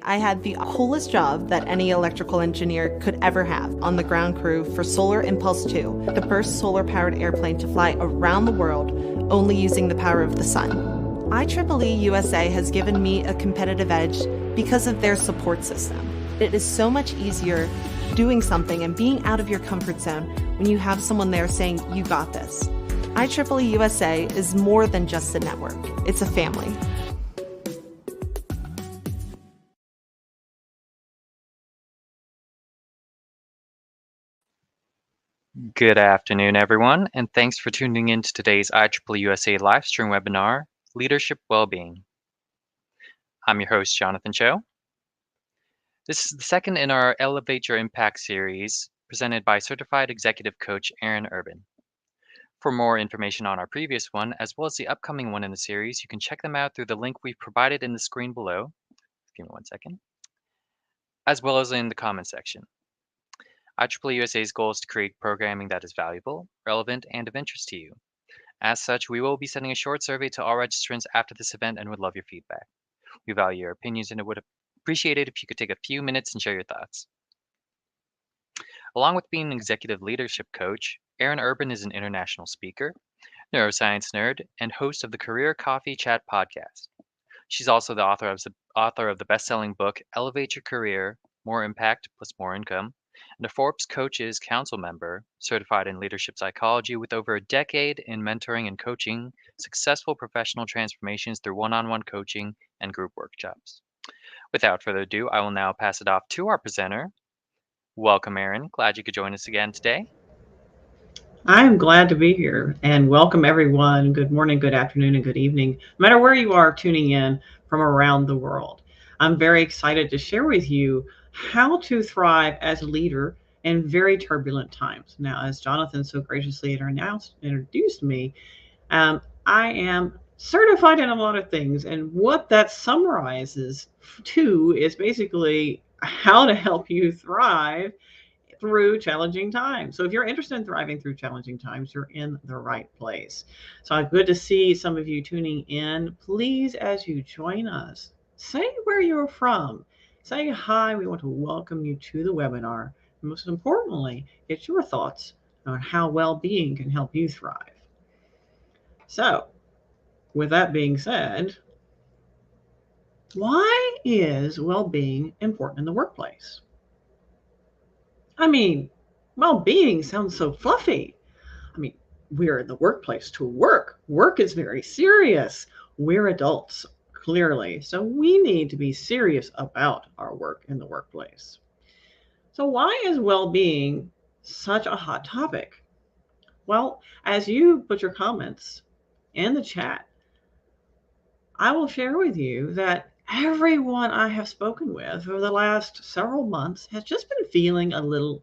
I had the coolest job that any electrical engineer could ever have on the ground crew for Solar Impulse 2, the first solar-powered airplane to fly around the world only using the power of the sun. IEEE USA has given me a competitive edge because of their support system. It is so much easier doing something and being out of your comfort zone when you have someone there saying, "You got this." IEEE USA is more than just a network. It's a family. Good afternoon, everyone, and thanks for tuning in to today's IEEE USA Livestream webinar, Leadership Wellbeing. I'm your host, Jonathan Cho. This is the second in our Elevate Your Impact series presented by Certified Executive Coach Erin Urban. For more information on our previous one, as well as the upcoming one in the series, you can check them out through the link we've provided in the screen below. Give me one second. As well as in the comment section. IEEE USA's goal is to create programming that is valuable, relevant, and of interest to you. As such, we will be sending a short survey to all registrants after this event and would love your feedback. We value your opinions and it would appreciate it if you could take a few minutes and share your thoughts. Along with being an executive leadership coach, Erin Urban is an international speaker, neuroscience nerd, and host of the Career Coffee Chat podcast. She's also the author of the best-selling book Elevate Your Career, More Impact Plus More Income, and a Forbes Coaches Council member, certified in leadership psychology with over a decade in mentoring and coaching successful professional transformations through one-on-one coaching and group workshops. Without further ado, I will now pass it off to our presenter. Welcome, Erin. Glad you could join us again today. I'm glad to be here and welcome everyone. Good morning, good afternoon, and good evening, no matter where you are tuning in from around the world. I'm very excited to share with you how to thrive as a leader in very turbulent times. Now, as Jonathan so graciously introduced me, I am certified in a lot of things. And what that summarizes to is basically how to help you thrive through challenging times. So if you're interested in thriving through challenging times, you're in the right place. So good to see some of you tuning in. Please, as you join us, say where you're from. Say hi. We want to welcome you to the webinar. And most importantly, get your thoughts on how well-being can help you thrive. So with that being said, why is well-being important in the workplace? I mean, well-being sounds so fluffy. I mean, we're in the workplace to work. Work is very serious. We're adults, clearly. So we need to be serious about our work in the workplace. So why is well-being such a hot topic? Well, as you put your comments in the chat, I will share with you that everyone I have spoken with over the last several months has just been feeling a little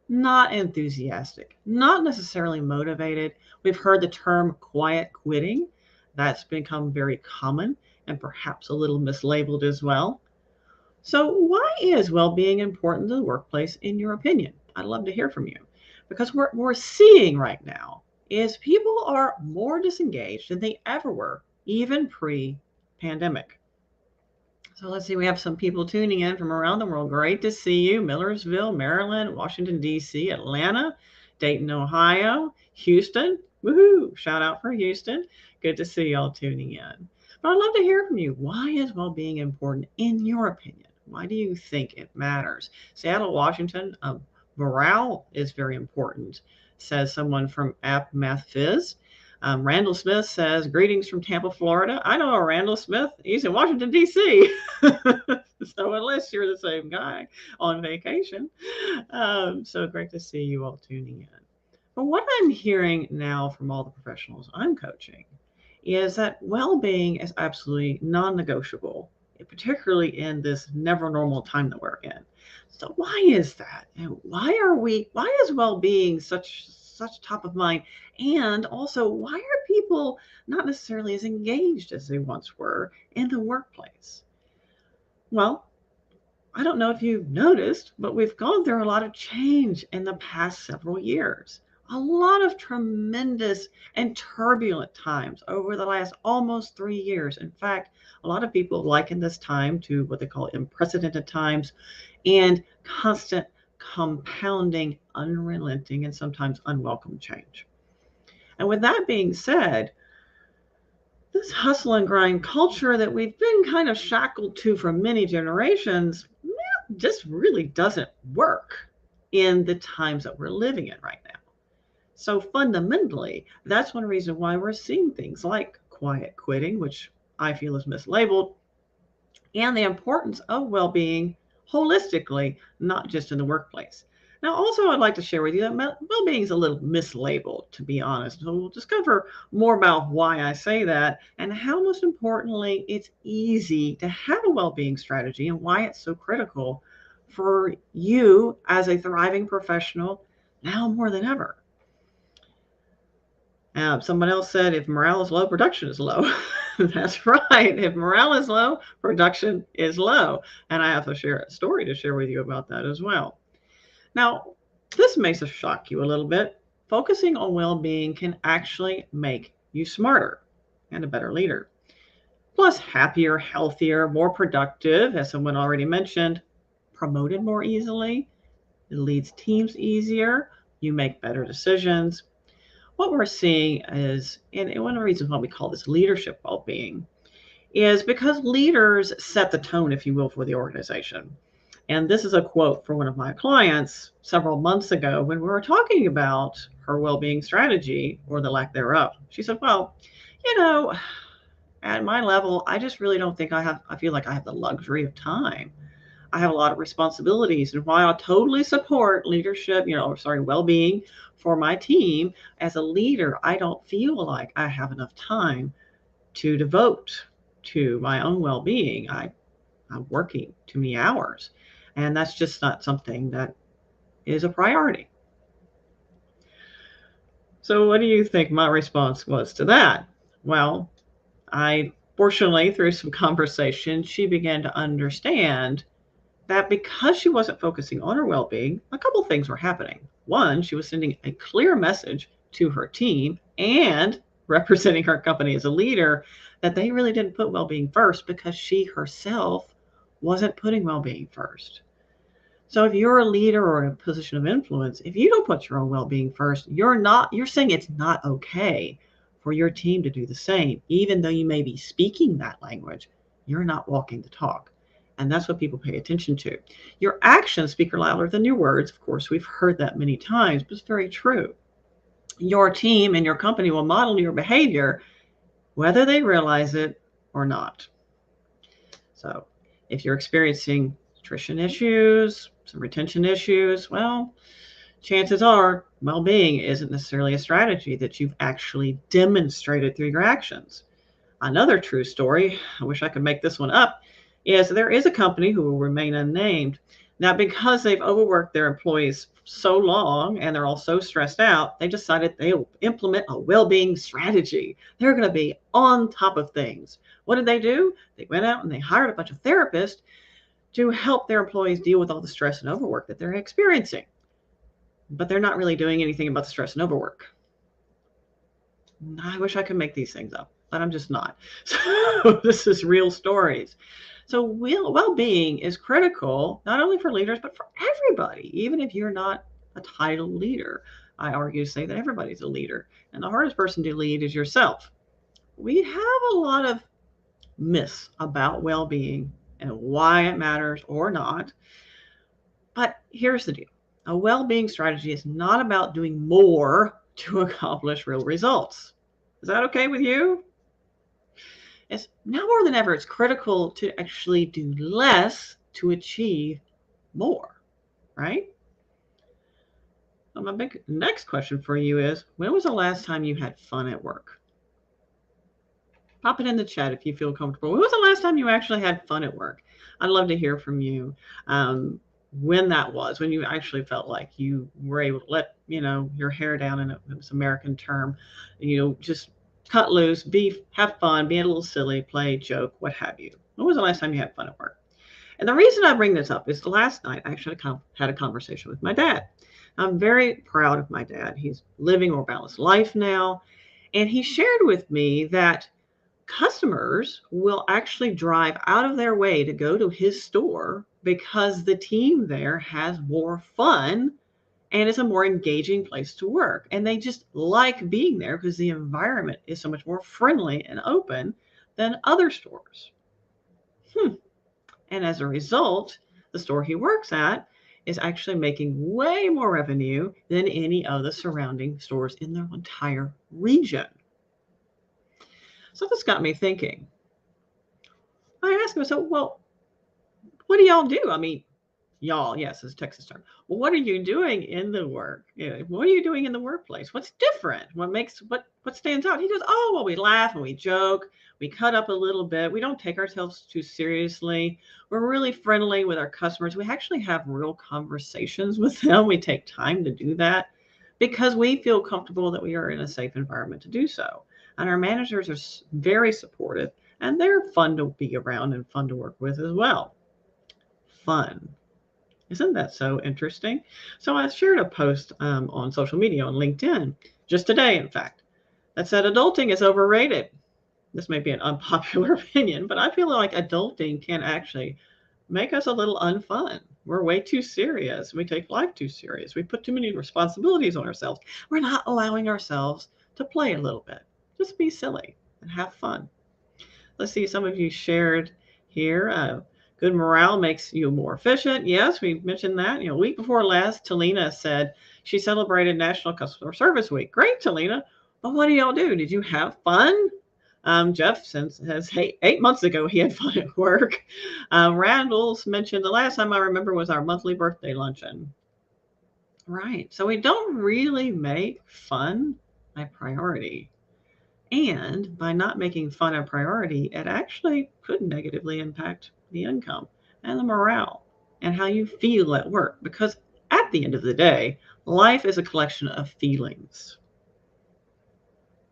not enthusiastic, not necessarily motivated. We've heard the term quiet quitting. That's become very common and perhaps a little mislabeled as well. So why is well-being important to the workplace in your opinion? I'd love to hear from you, because what we're seeing right now is people are more disengaged than they ever were, even pre-pandemic. So let's see, we have some people tuning in from around the world. Great to see you. Millersville, Maryland, Washington, D.C., Atlanta, Dayton, Ohio, Houston. Woohoo! Shout out for Houston. Good to see y'all tuning in. But I'd love to hear from you. Why is well-being important in your opinion? Why do you think it matters? Seattle, Washington, morale is very important, says someone from App Math Fizz. Randall Smith says, greetings from Tampa, Florida. I know a Randall Smith. He's in Washington, D.C. So unless you're the same guy on vacation. So great to see you all tuning in. But what I'm hearing now from all the professionals I'm coaching is that well-being is absolutely non-negotiable, particularly in this never normal time that we're in. So why is that? And why is well-being such top of mind? And also, why are people not necessarily as engaged as they once were in the workplace? Well, I don't know if you've noticed, but we've gone through a lot of change in the past several years. a lot of tremendous and turbulent times over the last almost 3 years. In fact, a lot of people liken this time to what they call unprecedented times and constant compounding, unrelenting, and sometimes unwelcome change. And with that being said, this hustle and grind culture that we've been kind of shackled to for many generations just really doesn't work in the times that we're living in right now. So fundamentally, that's one reason why we're seeing things like quiet quitting, which I feel is mislabeled, and the importance of well-being holistically, not just in the workplace. Now, also, I'd like to share with you that well-being is a little mislabeled, to be honest. So we'll discover more about why I say that and how, most importantly, it's easy to have a well-being strategy and why it's so critical for you as a thriving professional now more than ever. Someone else said, if morale is low, production is low. That's right. If morale is low, production is low. And I have to share a story to share with you about that as well. Now, this may shock you a little bit. Focusing on well-being can actually make you smarter and a better leader. Plus, happier, healthier, more productive, as someone already mentioned, promoted more easily. It leads teams easier. You make better decisions. What we're seeing is, and one of the reasons why we call this leadership well-being, is because leaders set the tone, if you will, for the organization. And this is a quote from one of my clients several months ago when we were talking about her well-being strategy or the lack thereof. She said, well, at my level, I just really don't think I feel like I have the luxury of time. I have a lot of responsibilities, and while I totally support leadership, well-being for my team, as a leader, I don't feel like I have enough time to devote to my own well-being. I'm working too many hours, and that's just not something that is a priority. So what do you think my response was to that? Well, fortunately, through some conversation, she began to understand that because she wasn't focusing on her well-being, a couple things were happening. One, she was sending a clear message to her team and representing her company as a leader that they really didn't put well-being first because she herself wasn't putting well-being first. So if you're a leader or in a position of influence, if you don't put your own well-being first, you're saying it's not okay for your team to do the same. Even though you may be speaking that language, you're not walking the talk. And that's what people pay attention to. Your actions speak louder than your words. Of course, we've heard that many times, but it's very true. Your team and your company will model your behavior, whether they realize it or not. So if you're experiencing attrition issues, some retention issues, well, chances are well-being isn't necessarily a strategy that you've actually demonstrated through your actions. Another true story, I wish I could make this one up, is there is a company who will remain unnamed. Now, because they've overworked their employees so long and they're all so stressed out, they decided they'll implement a well-being strategy. They're going to be on top of things. What did they do? They went out and they hired a bunch of therapists to help their employees deal with all the stress and overwork that they're experiencing. But they're not really doing anything about the stress and overwork. I wish I could make these things up, but I'm just not. So this is real stories. So well-being is critical, not only for leaders, but for everybody, even if you're not a titled leader. I argue to say that everybody's a leader, and the hardest person to lead is yourself. We have a lot of myths about well-being and why it matters or not. But here's the deal. A well-being strategy is not about doing more to accomplish real results. Is that okay with you? It's now more than ever, it's critical to actually do less to achieve more, right? So my big next question for you is, when was the last time you had fun at work? Pop it in the chat if you feel comfortable. When was the last time you actually had fun at work? I'd love to hear from you. When that was, when you actually felt like you were able to let, your hair down, and it was American term, just cut loose, have fun, be a little silly, play, joke, what have you. When was the last time you had fun at work? And the reason I bring this up is last night I actually had a conversation with my dad. I'm very proud of my dad. He's living a more balanced life now. And he shared with me that customers will actually drive out of their way to go to his store because the team there has more fun and it's a more engaging place to work. And they just like being there because the environment is so much more friendly and open than other stores. And as a result, the store he works at is actually making way more revenue than any of the surrounding stores in the entire region. So this got me thinking. I asked myself, well, what do y'all do? I mean, y'all, yes, it's a Texas term. Well, what are you doing in the work? What are you doing in the workplace? What's different? What stands out? He goes, oh, well, we laugh and we joke. We cut up a little bit. We don't take ourselves too seriously. We're really friendly with our customers. We actually have real conversations with them. We take time to do that because we feel comfortable that we are in a safe environment to do so. And our managers are very supportive and they're fun to be around and fun to work with as well. Fun. Isn't that so interesting? So I shared a post on social media, on LinkedIn, just today, in fact, that said adulting is overrated. This may be an unpopular opinion, but I feel like adulting can actually make us a little unfun. We're way too serious. We take life too serious. We put too many responsibilities on ourselves. We're not allowing ourselves to play a little bit. Just be silly and have fun. Let's see, some of you shared here. Good morale makes you more efficient. Yes, we mentioned that. Week before last, Talina said she celebrated National Customer Service Week. Great, Talina. But what do y'all do? Did you have fun? Jeff says, hey, 8 months ago, he had fun at work. Randall's mentioned the last time I remember was our monthly birthday luncheon. Right. So we don't really make fun a priority. And by not making fun a priority, it actually could negatively impact the income and the morale and how you feel at work. Because at the end of the day, life is a collection of feelings.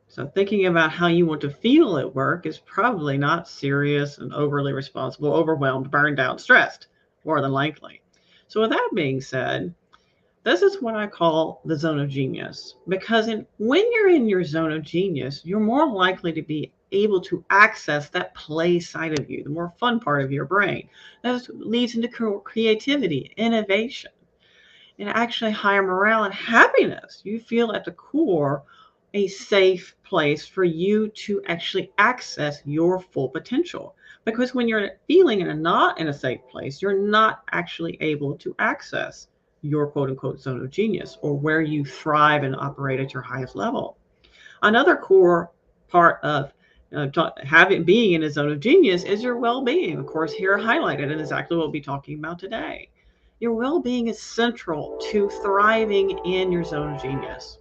So thinking about how you want to feel at work is probably not serious and overly responsible, overwhelmed, burned out, stressed, more than likely. So with that being said, this is what I call the zone of genius, because when you're in your zone of genius, you're more likely to be able to access that play side of you, the more fun part of your brain. That leads into creativity, innovation, and actually higher morale and happiness. You feel at the core a safe place for you to actually access your full potential. Because when you're feeling not in a safe place, you're not actually able to access your quote unquote zone of genius or where you thrive and operate at your highest level. Another core part of being in a zone of genius is your well-being. Of course, here highlighted and exactly what we'll be talking about today. Your well-being is central to thriving in your zone of genius.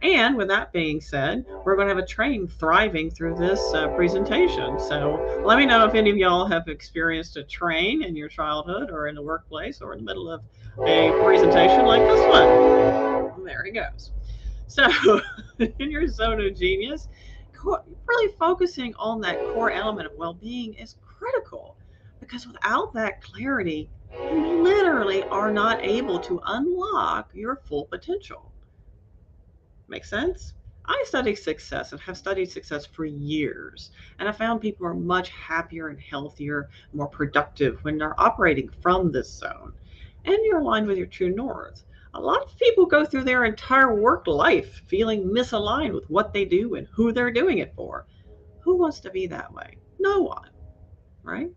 And with that being said, we're going to have a train thriving through this presentation. So let me know if any of y'all have experienced a train in your childhood or in the workplace or in the middle of a presentation like this one. There he goes. So in your zone of genius, really focusing on that core element of well-being is critical, because without that clarity, you literally are not able to unlock your full potential. Make sense? I study success and have studied success for years, and I found people are much happier and healthier, more productive when they're operating from this zone, and you're aligned with your true north. A lot of people go through their entire work life feeling misaligned with what they do and who they're doing it for. Who wants to be that way? No one, right?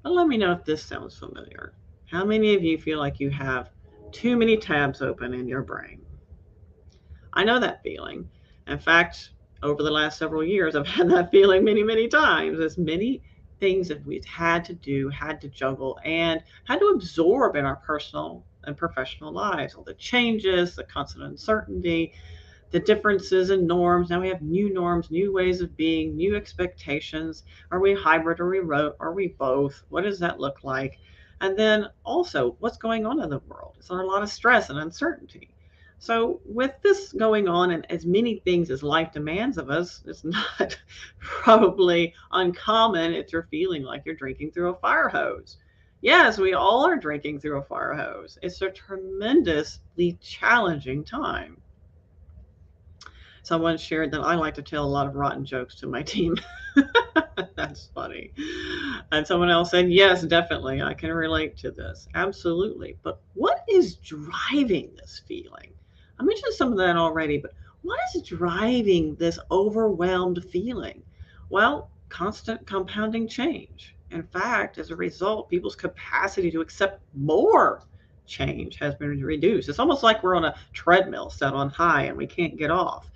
But let me know if this sounds familiar. How many of you feel like you have too many tabs open in your brain? I know that feeling. In fact, over the last several years, I've had that feeling many, many times. As many things that we've had to do, had to juggle, and had to absorb in our personal and professional lives. All the changes, the constant uncertainty, the differences in norms. Now we have new norms, new ways of being, new expectations. Are we hybrid or remote? Are we both? What does that look like? And then also, what's going on in the world? Is there a lot of stress and uncertainty? So with this going on and as many things as life demands of us, it's not probably uncommon if you're feeling like you're drinking through a fire hose. Yes, we all are drinking through a fire hose. It's a tremendously challenging time. Someone shared that I like to tell a lot of rotten jokes to my team. That's funny. And someone else said, yes, definitely, I can relate to this. Absolutely. But what is driving this feeling? I mentioned some of that already, but what is driving this overwhelmed feeling? Well, constant compounding change. In fact, as a result, people's capacity to accept more change has been reduced. It's almost like we're on a treadmill set on high and we can't get off.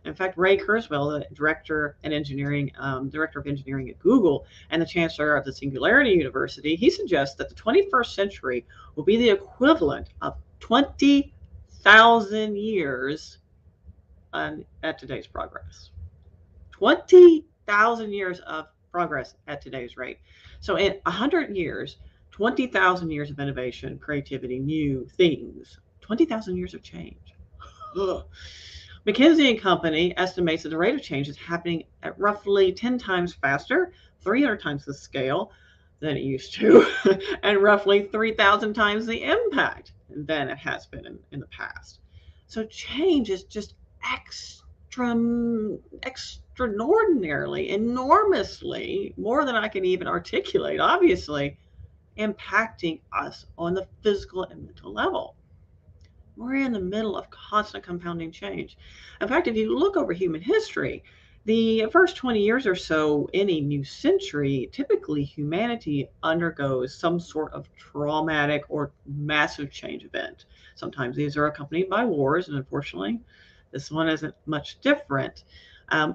In fact, Ray Kurzweil, the director of engineering at Google and the chancellor of the Singularity University, he suggests that the 21st century will be the equivalent of 20,000 years at today's progress. 20,000 years of progress at today's rate. So in 100 years, 20,000 years of innovation, creativity, new things, 20,000 years of change. Ugh. McKinsey and Company estimates that the rate of change is happening at roughly 10 times faster, 300 times the scale than it used to, and roughly 3,000 times the impact than it has been in the past. So change is just extraordinarily, enormously, more than I can even articulate, obviously, impacting us on the physical and mental level. We're in the middle of constant compounding change. In fact, if you look over human history, the first 20 years or so in a new century, typically humanity undergoes some sort of traumatic or massive change event. Sometimes these are accompanied by wars, and unfortunately, this one isn't much different.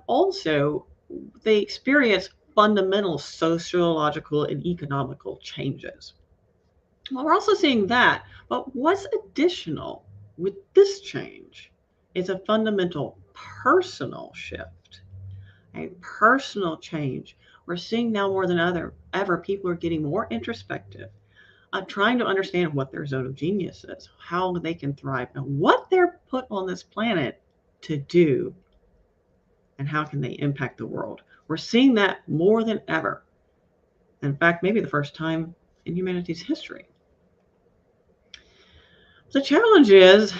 Also, they experience fundamental sociological and economical changes. Well, we're also seeing that, but what's additional with this change is a fundamental personal shift, a personal change. We're seeing now more than ever, people are getting more introspective, trying to understand what their zone of genius is, how they can thrive, and what they're put on this planet to do, and how can they impact the world. We're seeing that more than ever. In fact, maybe the first time in humanity's history. The challenge is,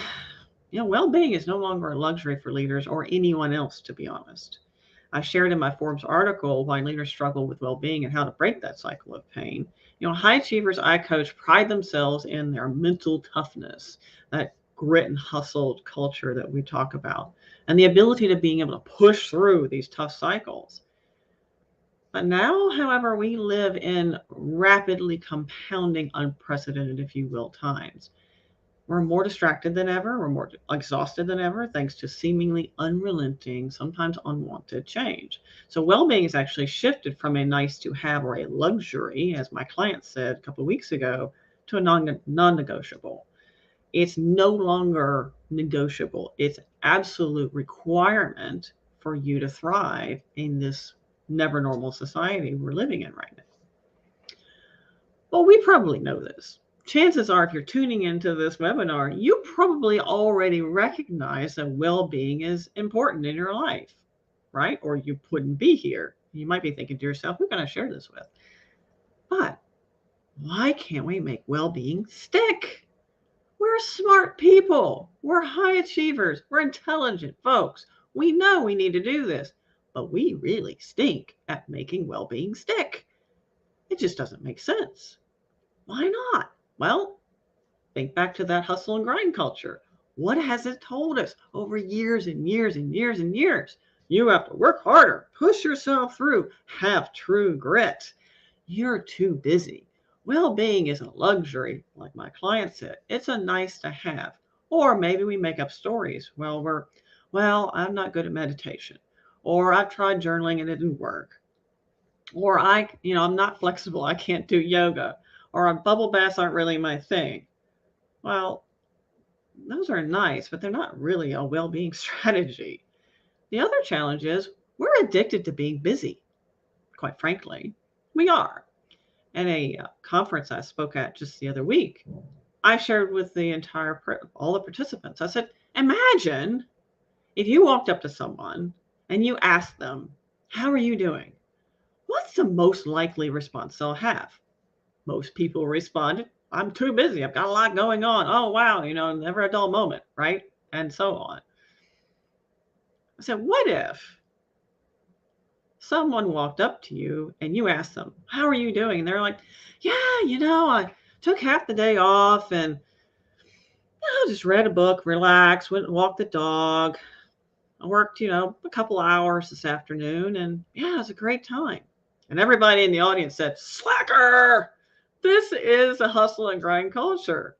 well-being is no longer a luxury for leaders or anyone else, to be honest. I shared in my Forbes article why leaders struggle with well-being and how to break that cycle of pain. High achievers I coach pride themselves in their mental toughness, that grit and hustle culture that we talk about, and the ability to being able to push through these tough cycles. But now, however, we live in rapidly compounding, unprecedented, if you will, times. We're more distracted than ever. We're more exhausted than ever, thanks to seemingly unrelenting, sometimes unwanted change. So well-being has actually shifted from a nice to have or a luxury, as my client said a couple of weeks ago, to a non-negotiable. It's no longer negotiable. It's an absolute requirement for you to thrive in this never normal society we're living in right now. Well, we probably know this. Chances are, if you're tuning into this webinar, you probably already recognize that well-being is important in your life, right? Or you wouldn't be here. You might be thinking to yourself, who can I share this with? But why can't we make well-being stick? We're smart people. We're high achievers. We're intelligent folks. We know we need to do this, but we really stink at making well-being stick. It just doesn't make sense. Why not? Well, think back to that hustle and grind culture. What has it told us over years and years and years and years? You have to work harder, push yourself through, have true grit. You're too busy. Well-being is a luxury, like my client said. It's a nice to have. Or maybe we make up stories. Well, I'm not good at meditation. Or I've tried journaling and it didn't work. Or I'm not flexible. I can't do yoga. Or bubble baths aren't really my thing. Well, those are nice, but they're not really a well-being strategy. The other challenge is we're addicted to being busy. Quite frankly, we are. At a conference I spoke at just the other week, I shared with all the participants. I said, imagine if you walked up to someone and you asked them, how are you doing? What's the most likely response they'll have? Most people responded, I'm too busy. I've got a lot going on. Oh, wow. Never a dull moment, right? And so on. I said, what if someone walked up to you and you asked them, how are you doing? And they're like, yeah, I took half the day off and I just read a book, relaxed, went and walked the dog. I worked, a couple hours this afternoon and yeah, it was a great time. And everybody in the audience said, slacker, this is a hustle and grind culture.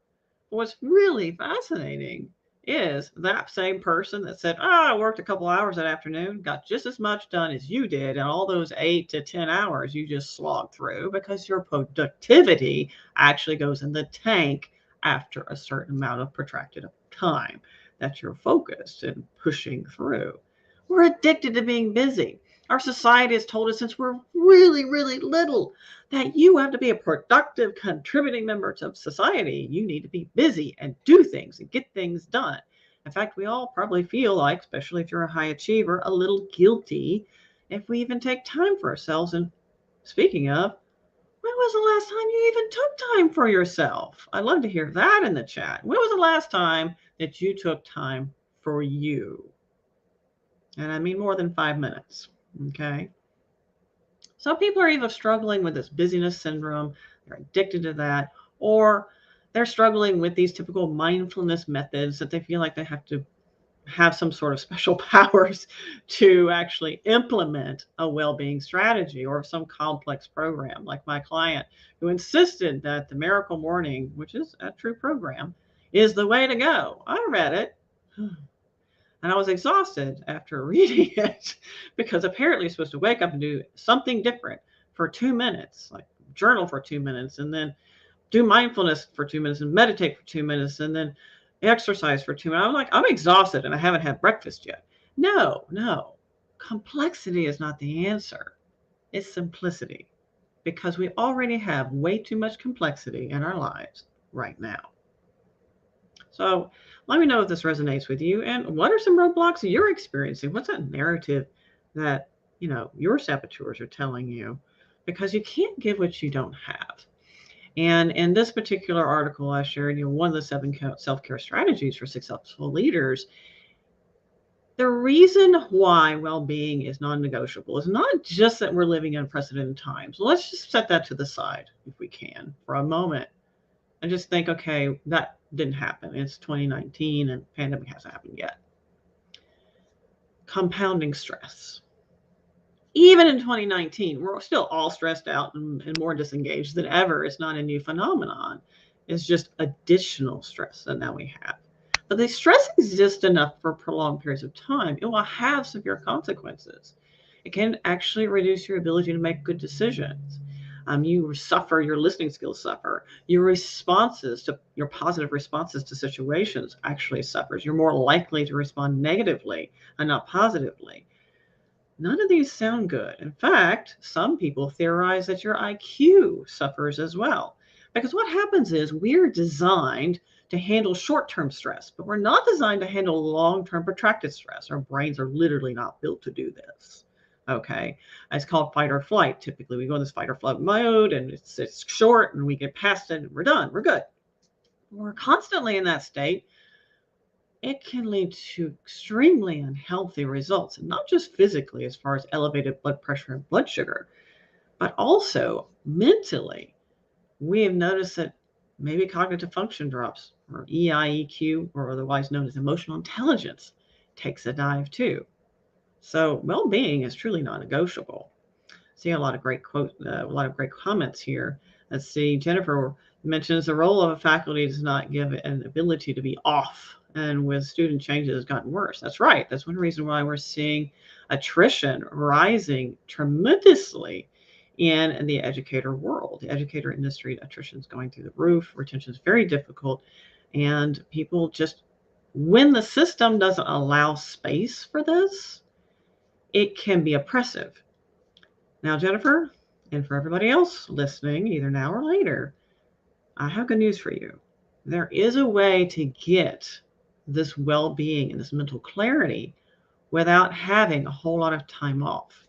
What's really fascinating is that same person that said, I worked a couple hours that afternoon, got just as much done as you did. And all those 8 to 10 hours you just slogged through because your productivity actually goes in the tank after a certain amount of protracted time that you're focused and pushing through. We're addicted to being busy. Our society has told us since we're really, really little that you have to be a productive, contributing member of society. You need to be busy and do things and get things done. In fact, we all probably feel like, especially if you're a high achiever, a little guilty if we even take time for ourselves. And speaking of, when was the last time you even took time for yourself? I'd love to hear that in the chat. When was the last time that you took time for you? And I mean more than 5 minutes, okay? Some people are either struggling with this busyness syndrome, they're addicted to that, or they're struggling with these typical mindfulness methods that they feel like they have to have some sort of special powers to actually implement a well-being strategy or some complex program, like my client who insisted that the Miracle Morning, which is a true program, is the way to go. I read it and I was exhausted after reading it because apparently you're supposed to wake up and do something different for 2 minutes, like journal for 2 minutes, and then do mindfulness for 2 minutes and meditate for 2 minutes and then exercise for 2 minutes. I'm like, I'm exhausted and I haven't had breakfast yet. No. Complexity is not the answer. It's simplicity, because we already have way too much complexity in our lives right now. So let me know if this resonates with you and what are some roadblocks you're experiencing? What's that narrative that, your saboteurs are telling you? Because you can't give what you don't have. And in this particular article I shared, one of the 7 self-care strategies for successful leaders, the reason why well-being is non-negotiable is not just that we're living in unprecedented times. Let's just set that to the side, if we can, for a moment, and just think, okay, that didn't happen. It's 2019 and the pandemic hasn't happened yet. Compounding stress. Even in 2019, we're still all stressed out and more disengaged than ever. It's not a new phenomenon. It's just additional stress that now we have. But the stress exists enough for prolonged periods of time, it will have severe consequences. It can actually reduce your ability to make good decisions. You suffer, your listening skills suffer. Your positive responses to situations actually suffers. You're more likely to respond negatively and not positively. None of these sound good. In fact, some people theorize that your IQ suffers as well. Because what happens is we're designed to handle short-term stress, but we're not designed to handle long-term protracted stress. Our brains are literally not built to do this. Okay. It's called fight or flight. Typically, we go in this fight or flight mode and it's short and we get past it and we're done. We're good. We're constantly in that state. It can lead to extremely unhealthy results, and not just physically as far as elevated blood pressure and blood sugar, but also mentally. We have noticed that maybe cognitive function drops, or EIEQ, or otherwise known as emotional intelligence, takes a dive too. So well-being is truly non-negotiable. See a lot of great comments here. Let's see. Jennifer mentions the role of a faculty does not give an ability to be off, and with student changes has gotten worse. That's right. That's one reason why we're seeing attrition rising tremendously in the educator world. The educator industry, attrition is going through the roof. Retention is very difficult, and people just, when the system doesn't allow space for this, it can be oppressive. Now, Jennifer, and for everybody else listening, either now or later, I have good news for you. There is a way to get this well-being and this mental clarity without having a whole lot of time off.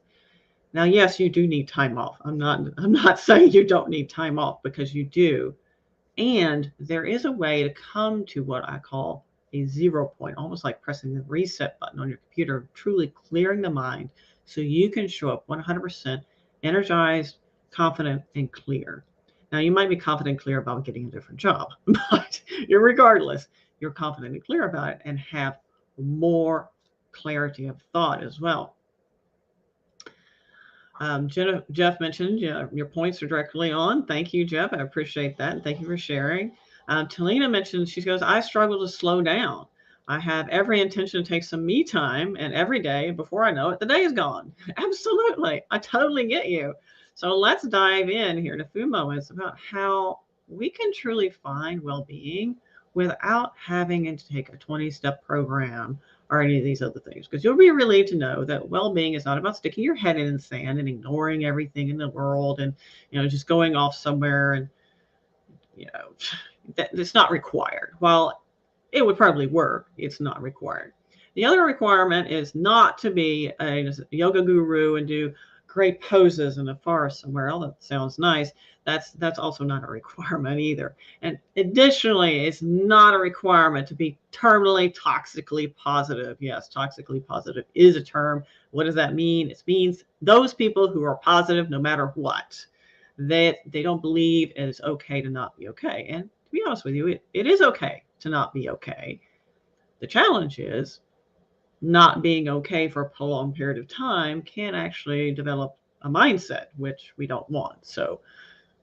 Now, yes, you do need time off. I'm not saying you don't need time off, because you do. And there is a way to come to what I call a 0 point, almost like pressing the reset button on your computer, truly clearing the mind so you can show up 100% energized, confident, and clear. Now, you might be confident and clear about getting a different job, but regardless, you're confident and clear about it and have more clarity of thought as well. Jeff mentioned your points are directly on. Thank you, Jeff. I appreciate that. And thank you for sharing. Talina mentioned, she goes, I struggle to slow down. I have every intention to take some me time, and every day, before I know it, the day is gone. Absolutely. I totally get you. So let's dive in here in a few moments about how we can truly find well-being without having to take a 20-step program or any of these other things, because you'll be relieved to know that well-being is not about sticking your head in the sand and ignoring everything in the world and just going off somewhere, and that it's not required. While it would probably work, it's not required. The other requirement is not to be a yoga guru and do great poses in the forest somewhere. Oh, that sounds nice. That's also not a requirement either. And additionally, it's not a requirement to be terminally toxically positive. Yes, toxically positive is a term. What does that mean? It means those people who are positive no matter what. They don't believe it is okay to not be okay. And to be honest with you, it is okay to not be okay. The challenge is not being okay for a prolonged period of time can actually develop a mindset, which we don't want. So,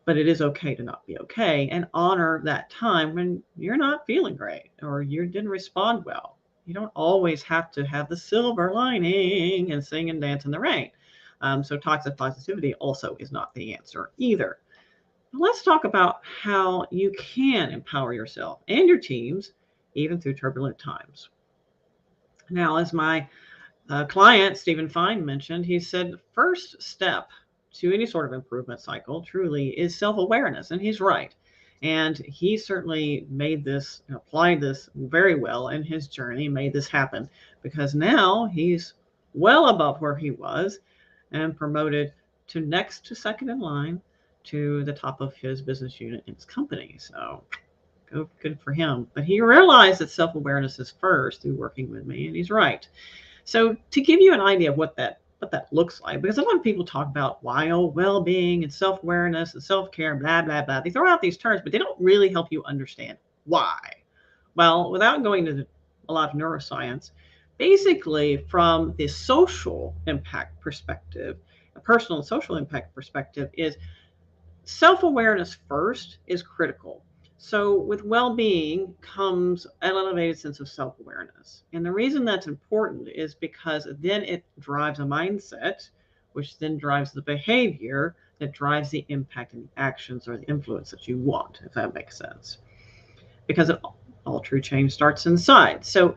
but it is okay to not be okay, and honor that time when you're not feeling great or you didn't respond well. You don't always have to have the silver lining and sing and dance in the rain. So toxic positivity also is not the answer either. Let's talk about how you can empower yourself and your teams, even through turbulent times. Now, as my client, Stephen Fine, mentioned, he said the first step to any sort of improvement cycle truly is self-awareness. And he's right. And he certainly made this, applied this very well in his journey, made this happen, because now he's well above where he was and promoted to next to second in line to the top of his business unit in his company. So good for him. But he realized that self-awareness is first through working with me, and he's right. So to give you an idea of what that looks like, because a lot of people talk about well-being and self-awareness and self-care, blah, blah, blah. They throw out these terms, but they don't really help you understand why. Well, without going to a lot of neuroscience, basically from the social impact perspective, a personal and social impact perspective, is self-awareness first is critical. So with well-being comes an elevated sense of self-awareness. And the reason that's important is because then it drives a mindset, which then drives the behavior that drives the impact and the actions or the influence that you want, if that makes sense. Because all true change starts inside. So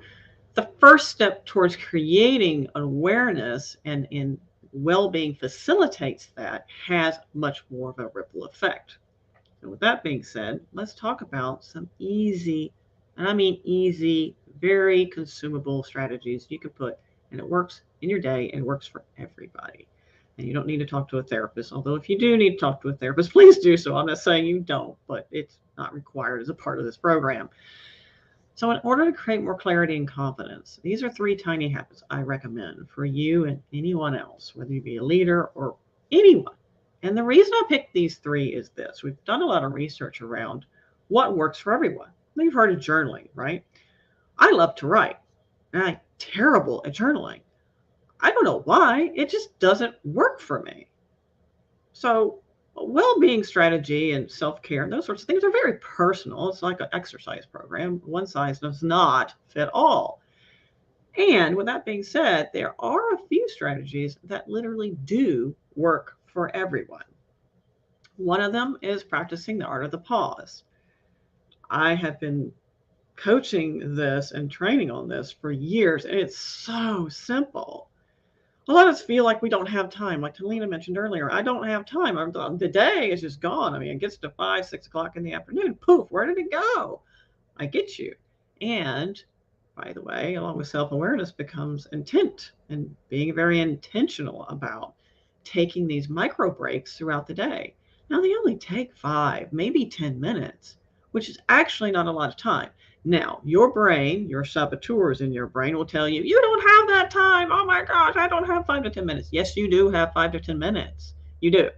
the first step towards creating awareness and in well-being facilitates that, has much more of a ripple effect. And with that being said, let's talk about some easy, and I mean easy, very consumable strategies you can put, and it works in your day and works for everybody. And you don't need to talk to a therapist, although if you do need to talk to a therapist, please do so. I'm not saying you don't, but it's not required as a part of this program. So in order to create more clarity and confidence, these are 3 tiny habits I recommend for you and anyone else, whether you be a leader or anyone. And the reason I picked these 3 is this. We've done a lot of research around what works for everyone. You've heard of journaling, right? I love to write, and I'm terrible at journaling. I don't know why. It just doesn't work for me. So well-being strategy and self-care and those sorts of things are very personal. It's like an exercise program. One size does not fit all. And with that being said, there are a few strategies that literally do work for everyone. One of them is practicing the art of the pause. I have been coaching this and training on this for years, and it's so simple. A lot of us feel like we don't have time. Like Talina mentioned earlier, I don't have time. The day is just gone. I mean, it gets to 5, 6 o'clock in the afternoon. Poof, where did it go? I get you. And by the way, along with self-awareness becomes intent and being very intentional about taking these micro breaks throughout the day. Now, they only take 5, maybe 10 minutes, which is actually not a lot of time. Now, your brain, your saboteurs in your brain will tell you, you don't have that time. Oh my gosh, I don't have 5 to 10 minutes. Yes, you do have 5 to 10 minutes. You do.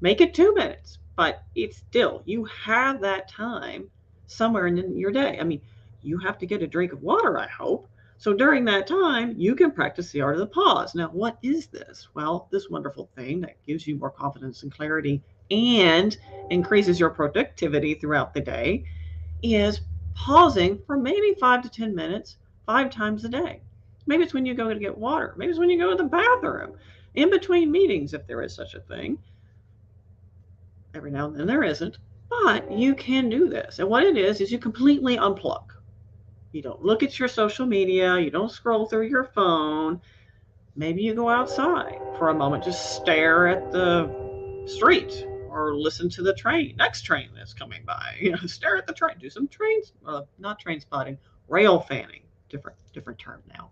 Make it 2 minutes, but it's still, you have that time somewhere in your day. I mean, you have to get a drink of water, I hope. So during that time, you can practice the art of the pause. Now, what is this? Well, this wonderful thing that gives you more confidence and clarity and increases your productivity throughout the day is pausing for maybe 5 to 10 minutes, 5 times a day. Maybe it's when you go to get water. Maybe it's when you go to the bathroom, in between meetings, if there is such a thing. Every now and then there isn't, but you can do this. And what it is you completely unplug. You don't look at your social media, you don't scroll through your phone. Maybe you go outside for a moment, just stare at the street or listen to the next train that's coming by. Stare at the train, do some not train spotting, rail fanning, different term now.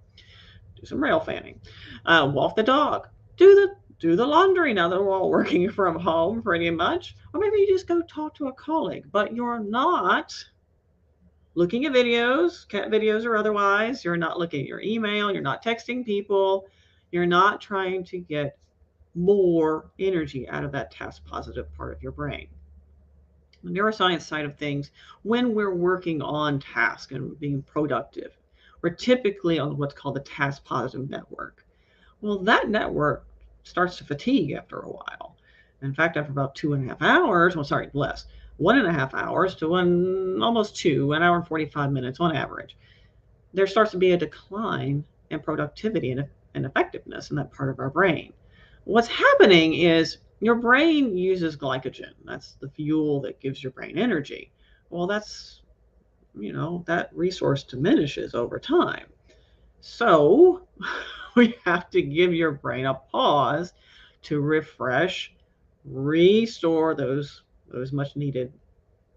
Do some rail fanning. Walk the dog. Do the laundry now that we're all working from home pretty much. Or maybe you just go talk to a colleague, but you're not looking at videos, cat videos or otherwise. You're not looking at your email. You're not texting people. You're not trying to get more energy out of that task positive part of your brain. The neuroscience side of things, when we're working on task and being productive, we're typically on what's called the task positive network. Well, that network starts to fatigue after a while. In fact, after about 2.5 hours, less, 1.5 hours to almost 2, 1 hour and 45 minutes on average, there starts to be a decline in productivity and effectiveness in that part of our brain. What's happening is your brain uses glycogen. That's the fuel that gives your brain energy. Well, that resource diminishes over time. So we have to give your brain a pause to refresh, restore those much needed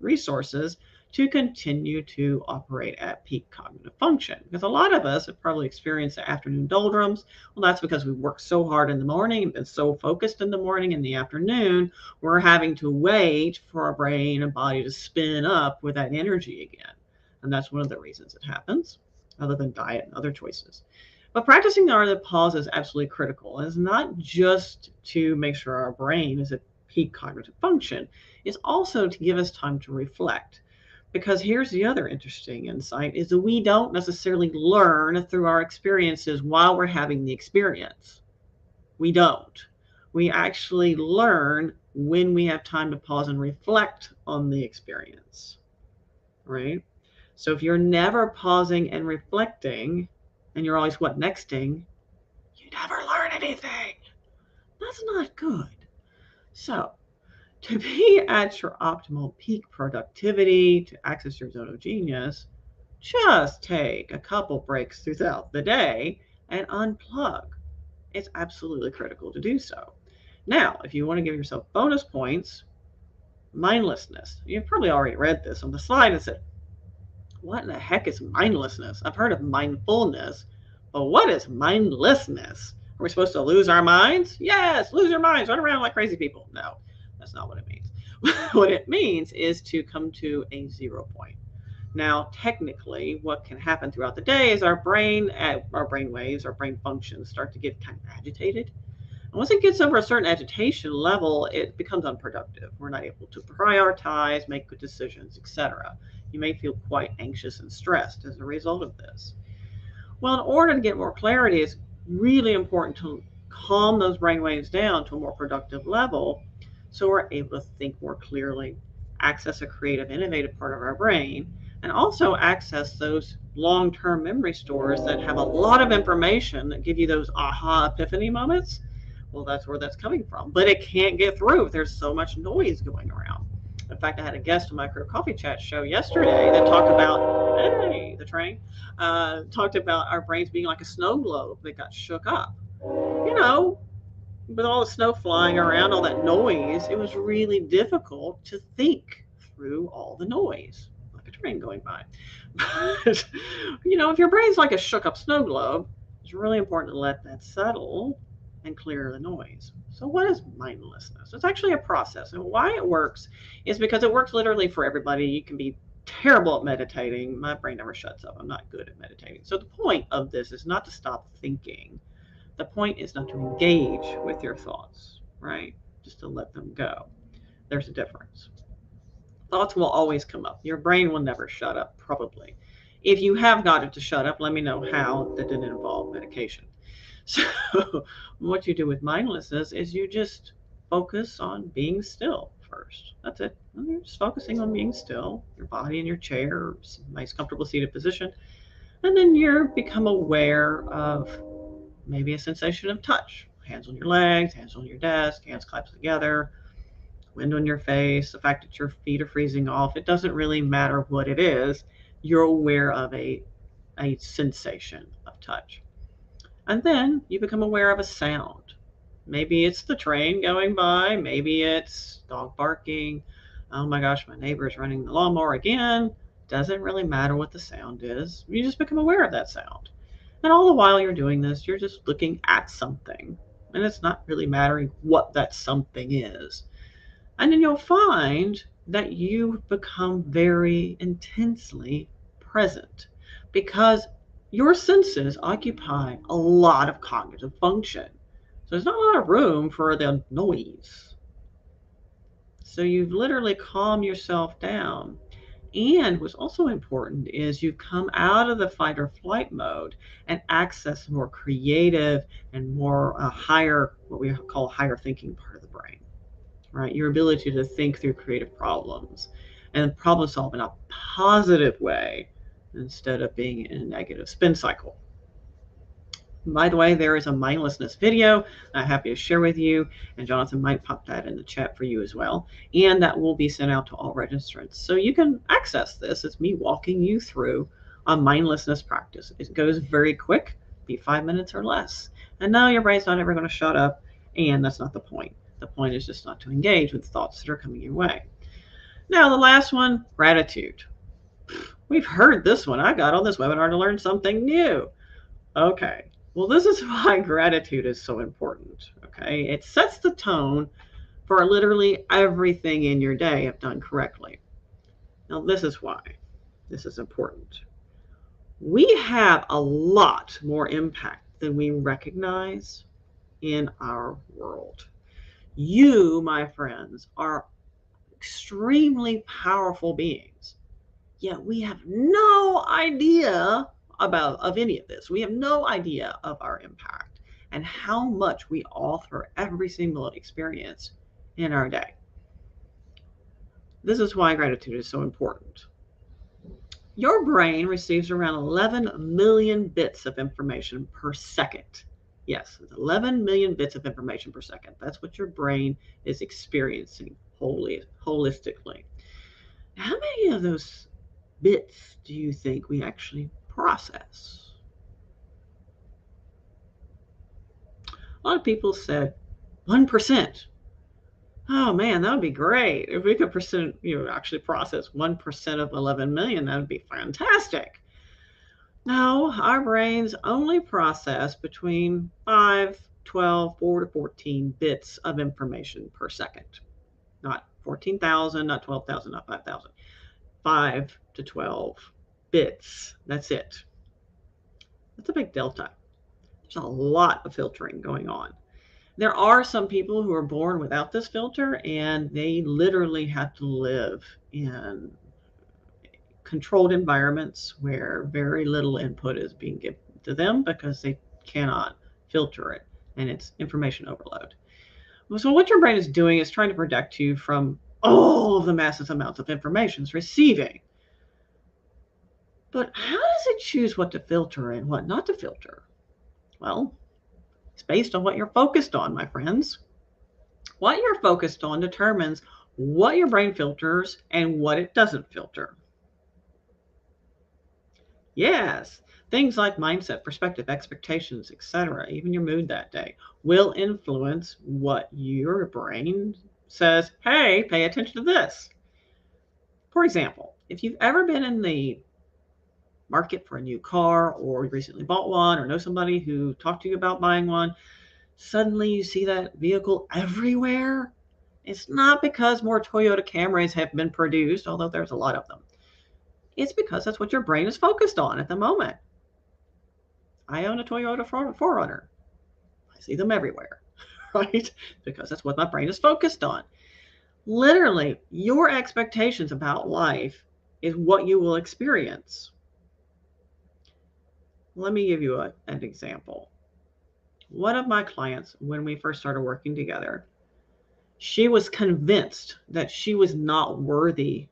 resources to continue to operate at peak cognitive function. Because a lot of us have probably experienced the afternoon doldrums. Well, that's because we worked so hard in the morning and been so focused in the morning. In the afternoon, we're having to wait for our brain and body to spin up with that energy again. And that's one of the reasons it happens, other than diet and other choices. But practicing the art of the pause is absolutely critical. It's not just to make sure our brain is at peak cognitive function. It's also to give us time to reflect. Because here's the other interesting insight is that we don't necessarily learn through our experiences while we're having the experience. We don't. We actually learn when we have time to pause and reflect on the experience, right? So if you're never pausing and reflecting, and you're always nexting, you never learn anything. That's not good. So to be at your optimal peak productivity, to access your zone of genius, just take a couple breaks throughout the day and unplug. It's absolutely critical to do so. Now, if you want to give yourself bonus points, mindlessness. You've probably already read this on the slide. It said, what in the heck is mindlessness? I've heard of mindfulness, but what is mindlessness? Are we supposed to lose our minds? Yes, lose your minds, run around like crazy people. No, that's not what it means. What it means is to come to a 0 point. Now, technically, what can happen throughout the day is our brain waves, our brain functions start to get kind of agitated. And once it gets over a certain agitation level, it becomes unproductive. We're not able to prioritize, make good decisions, etc. You may feel quite anxious and stressed as a result of this. Well, in order to get more clarity, it's really important to calm those brain waves down to a more productive level so we're able to think more clearly, access a creative, innovative part of our brain, and also access those long-term memory stores that have a lot of information that give you those aha epiphany moments. Well, that's where that's coming from. But it can't get through if there's so much noise going around. In fact, I had a guest on my Career Coffee Chat show yesterday that talked about, the train, talked about our brains being like a snow globe that got shook up. With all the snow flying around, all that noise, it was really difficult to think through all the noise, like a train going by. But, if your brain's like a shook up snow globe, it's really important to let that settle and clear the noise. So what is mindlessness? It's actually a process. And why it works is because it works literally for everybody. You can be terrible at meditating. My brain never shuts up. I'm not good at meditating. So the point of this is not to stop thinking. The point is not to engage with your thoughts, right? Just to let them go. There's a difference. Thoughts will always come up. Your brain will never shut up, probably. If you have got it to shut up, let me know how that didn't involve medication. So, what you do with mindlessness is you just focus on being still first. That's it. And you're just focusing on being still, your body in your chair, nice, comfortable seated position. And then you become aware of maybe a sensation of touch. Hands on your legs, hands on your desk, hands clasped together, wind on your face, the fact that your feet are freezing off. It doesn't really matter what it is. You're aware of a sensation of touch. And then you become aware of a sound. Maybe it's the train going by. Maybe it's dog barking. Oh my gosh, my neighbor is running the lawnmower again. Doesn't really matter what the sound is. You just become aware of that sound. And all the while you're doing this, you're just looking at something. And it's not really mattering what that something is. And then you'll find that you become very intensely present because your senses occupy a lot of cognitive function. So there's not a lot of room for the noise. So you literally calm yourself down. And what's also important is you come out of the fight or flight mode and access more creative and more higher, what we call higher thinking part of the brain. Right? Your ability to think through creative problems and problem solve in a positive way instead of being in a negative spin cycle. By the way, there is a mindlessness video I'm happy to share with you, and Jonathan might pop that in the chat for you as well, and that will be sent out to all registrants. So you can access this. It's me walking you through a mindlessness practice. It goes very quick, be 5 minutes or less. And no, your brain's not ever going to shut up, and that's not the point. The point is just not to engage with thoughts that are coming your way. Now, the last one, gratitude. We've heard this one. I got on this webinar to learn something new. Okay. Well, this is why gratitude is so important. Okay. It sets the tone for literally everything in your day if done correctly. Now, this is why this is important. We have a lot more impact than we recognize in our world. You, my friends, are extremely powerful beings, yet we have no idea of any of this. We have no idea of our impact and how much we alter every single experience in our day. This is why gratitude is so important. Your brain receives around 11 million bits of information per second. Yes, 11 million bits of information per second. That's what your brain is experiencing holistically. How many of those bits do you think we actually process? A lot of people said 1%. Oh man, that would be great. If we could actually process 1% of 11 million, that would be fantastic. No, our brains only process between 4 to 14 bits of information per second. Not 14,000, not 12,000, not 5,000. 5 to 12 bits. That's it. That's a big delta. There's a lot of filtering going on. There are some people who are born without this filter, and they literally have to live in controlled environments where very little input is being given to them because they cannot filter it, and it's information overload. So what your brain is doing is trying to protect you from all of the massive amounts of information it's receiving. But how does it choose what to filter and what not to filter? Well, it's based on what you're focused on, my friends. What you're focused on determines what your brain filters and what it doesn't filter. Yes, things like mindset, perspective, expectations, etc., even your mood that day, will influence what your brain says, hey, pay attention to this. For example, if you've ever been in the market for a new car or recently bought one or know somebody who talked to you about buying one, suddenly you see that vehicle everywhere, it's not because more Toyota Camrys have been produced, although there's a lot of them. It's because that's what your brain is focused on at the moment. I own a Toyota 4Runner. I see them everywhere, right? Because that's what my brain is focused on. Literally, your expectations about life is what you will experience. Let me give you an example. One of my clients, when we first started working together, she was convinced that she was not worthy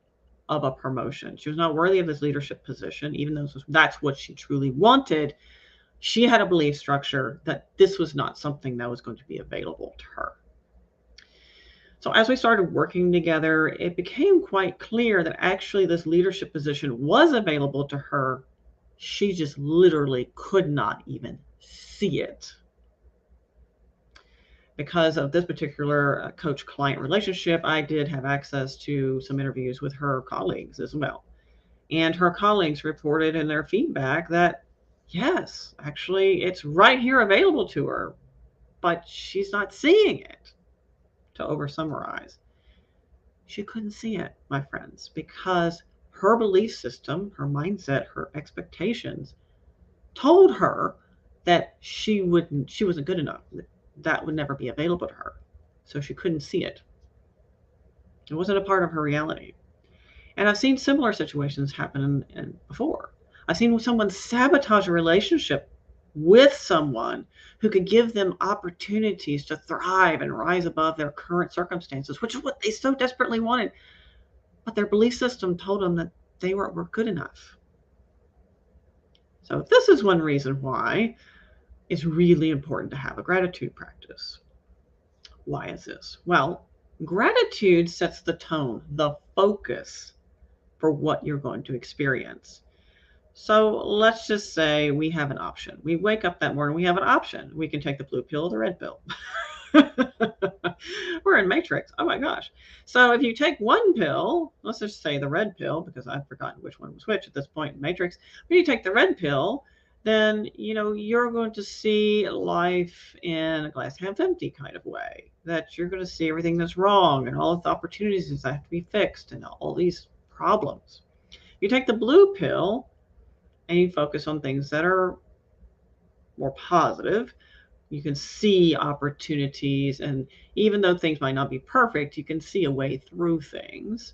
of a promotion. She was not worthy of this leadership position, even though that's what she truly wanted. She had a belief structure that this was not something that was going to be available to her. So as we started working together, it became quite clear that actually this leadership position was available to her. She just literally could not even see it. Because of this particular coach-client relationship, I did have access to some interviews with her colleagues as well. And her colleagues reported in their feedback that, yes, actually, it's right here available to her, but she's not seeing it. To oversummarize, she couldn't see it, my friends, because her belief system, her mindset, her expectations told her that she wasn't good enough. That would never be available to her. So she couldn't see it. It wasn't a part of her reality. And I've seen similar situations happen before. I've seen someone sabotage a relationship with someone who could give them opportunities to thrive and rise above their current circumstances, which is what they so desperately wanted. But their belief system told them that they weren't good enough. So this is one reason why it's really important to have a gratitude practice. Why is this? Well, gratitude sets the tone, the focus for what you're going to experience. So let's just say we have an option. We wake up that morning, we have an option. We can take the blue pill or the red pill. We're in Matrix. Oh my gosh. So if you take one pill, let's just say the red pill, because I've forgotten which one was which at this point in Matrix. When you take the red pill, then you're going to see life in a glass half empty kind of way. That you're going to see everything that's wrong and all of the opportunities that have to be fixed and all these problems. You take the blue pill and you focus on things that are more positive. You can see opportunities, and even though things might not be perfect, you can see a way through things.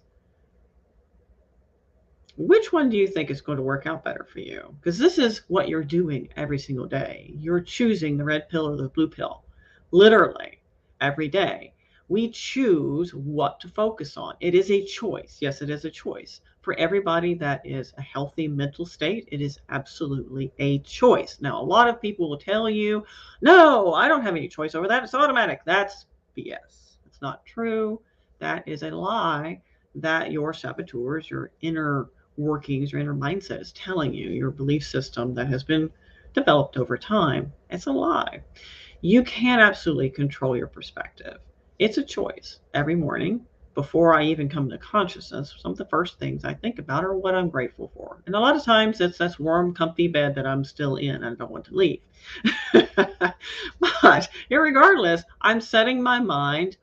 Which one do you think is going to work out better for you? Because this is what you're doing every single day. You're choosing the red pill or the blue pill, literally every day. We choose what to focus on. It is a choice. Yes, it is a choice. For everybody that is a healthy mental state, it is absolutely a choice. Now, a lot of people will tell you, no, I don't have any choice over that. It's automatic. That's BS. It's not true. That is a lie that your saboteurs, your inner workings, your inner mindset is telling you, your belief system that has been developed over time. It's a lie. You can absolutely control your perspective. It's a choice. Every morning, before I even come to consciousness, some of the first things I think about are what I'm grateful for. And a lot of times it's this warm, comfy bed that I'm still in and I don't want to leave. But irregardless, I'm setting my mind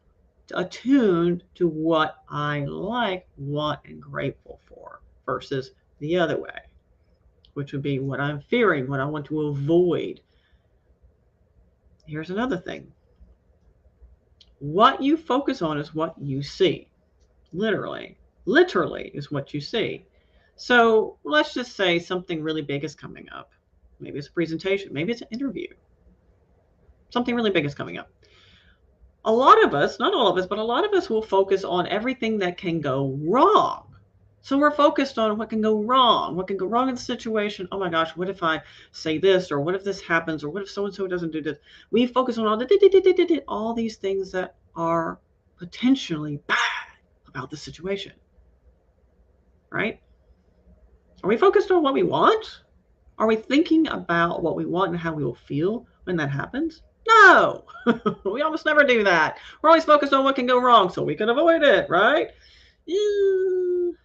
attuned to what I like, want, and grateful for versus the other way, which would be what I'm fearing, what I want to avoid. Here's another thing. What you focus on is what you see. Literally is what you see. So let's just say something really big is coming up. Maybe it's a presentation. Maybe it's an interview. Something really big is coming up. A lot of us, not all of us, but a lot of us will focus on everything that can go wrong. So we're focused on what can go wrong. What can go wrong in the situation? Oh my gosh, what if I say this? Or what if this happens? Or what if so-and-so doesn't do this? We focus on all these things that are potentially bad about the situation. Right? Are we focused on what we want? Are we thinking about what we want and how we will feel when that happens? No, we almost never do that. We're always focused on what can go wrong so we can avoid it, right? It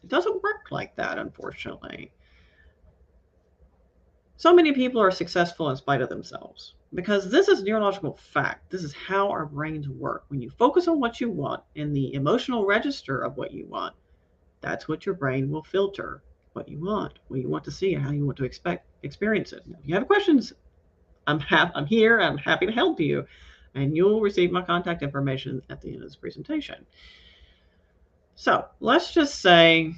doesn't work like that, unfortunately. So many people are successful in spite of themselves because this is neurological fact. This is how our brains work. When you focus on what you want in the emotional register of what you want, that's what your brain will filter what you want to see, and how you want to experience it. Now, if you have questions, I'm here. I'm happy to help you, and you'll receive my contact information at the end of this presentation. So let's just say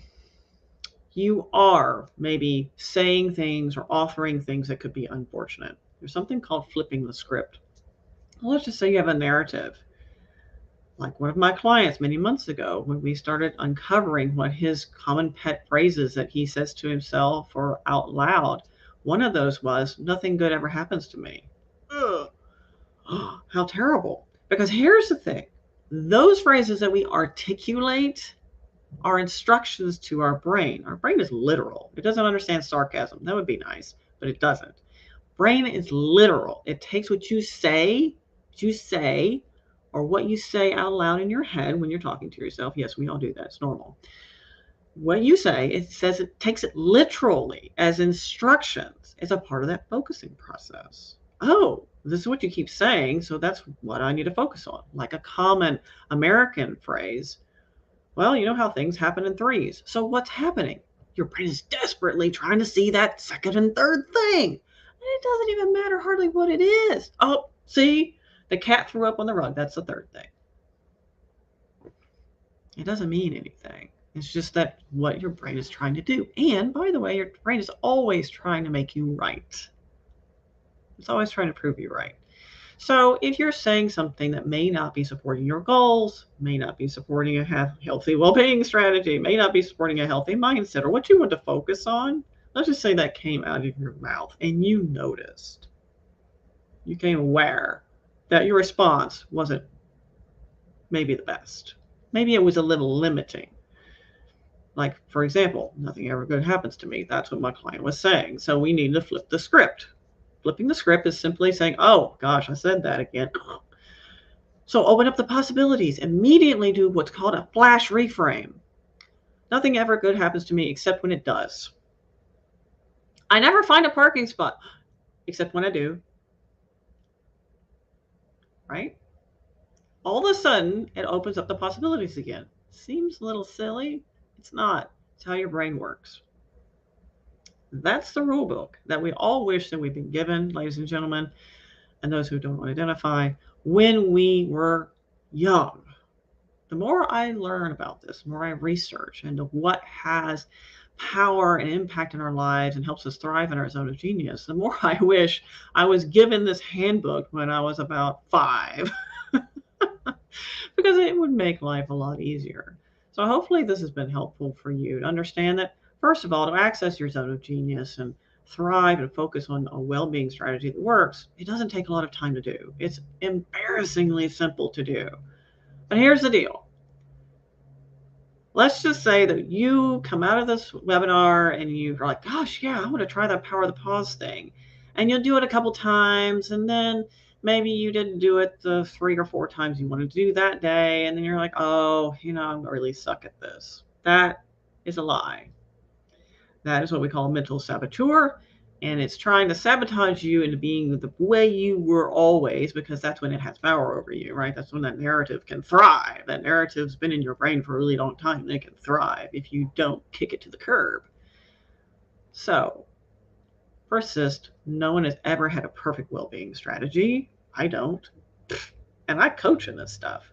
you are maybe saying things or offering things that could be unfortunate. There's something called flipping the script. Let's just say you have a narrative. Like one of my clients many months ago, when we started uncovering what his common pet phrases that he says to himself or out loud, one of those was, "Nothing good ever happens to me." Ugh. How terrible. Because here's the thing, those phrases that we articulate are instructions to our brain. Our brain is literal. It doesn't understand sarcasm. That would be nice, but it doesn't. Brain is literal. It takes what you say, or what you say out loud in your head when you're talking to yourself. Yes, we all do that. It's normal. What you say, it says it takes it literally as instructions. It's a part of that focusing process. Oh, this is what you keep saying, so that's what I need to focus on. Like a common American phrase, well, you know how things happen in threes. So what's happening? Your brain is desperately trying to see that second and third thing. And it doesn't even matter hardly what it is. Oh, see, the cat threw up on the rug. That's the third thing. It doesn't mean anything. It's just that what your brain is trying to do. And by the way, your brain is always trying to make you right. It's always trying to prove you right. So if you're saying something that may not be supporting your goals, may not be supporting a healthy well-being strategy, may not be supporting a healthy mindset, or what you want to focus on, let's just say that came out of your mouth and you noticed, you became aware that your response wasn't maybe the best. Maybe it was a little limiting. Like, for example, nothing ever good happens to me. That's what my client was saying. So we need to flip the script. Flipping the script is simply saying, oh, gosh, I said that again. So open up the possibilities. Immediately do what's called a flash reframe. Nothing ever good happens to me except when it does. I never find a parking spot except when I do. Right? All of a sudden, it opens up the possibilities again. Seems a little silly. It's not. It's how your brain works. That's the rule book that we all wish that we've been given, ladies and gentlemen, and those who don't identify, when we were young. The more I learn about this, the more I research into what has power and impact in our lives and helps us thrive in our zone of genius, the more I wish I was given this handbook when I was about 5, because it would make life a lot easier. So hopefully this has been helpful for you to understand that, first of all, to access your zone of genius and thrive and focus on a well-being strategy that works, it doesn't take a lot of time to do. It's embarrassingly simple to do. But here's the deal. Let's just say that you come out of this webinar and you're like, gosh, yeah, I want to try that power of the pause thing. And you'll do it a couple times, and then maybe you didn't do it the 3 or 4 times you wanted to do that day. And then you're like, oh, I really suck at this. That is a lie. That is what we call a mental saboteur. And it's trying to sabotage you into being the way you were always, because that's when it has power over you, right? That's when that narrative can thrive. That narrative's been in your brain for a really long time, and it can thrive if you don't kick it to the curb. So, persist. No one has ever had a perfect well-being strategy. I don't. And I coach in this stuff.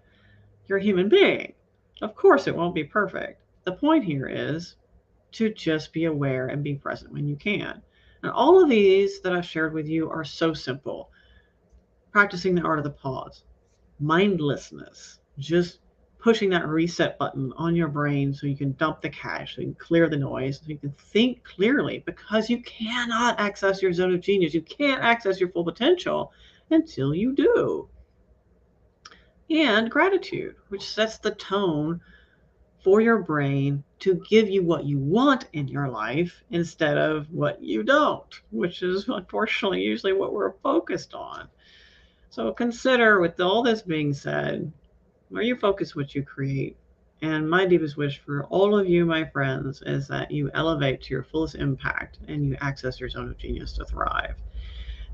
You're a human being. Of course it won't be perfect. The point here is to just be aware and be present when you can. And all of these that I've shared with you are so simple. Practicing the art of the pause, mindlessness, just pushing that reset button on your brain so you can dump the cache, so you can clear the noise, so you can think clearly, because you cannot access your zone of genius. You can't access your full potential until you do. And gratitude, which sets the tone for your brain to give you what you want in your life instead of what you don't, which is unfortunately usually what we're focused on. So consider, with all this being said, where you focus, what you create. And my deepest wish for all of you, my friends, is that you elevate to your fullest impact and you access your zone of genius to thrive.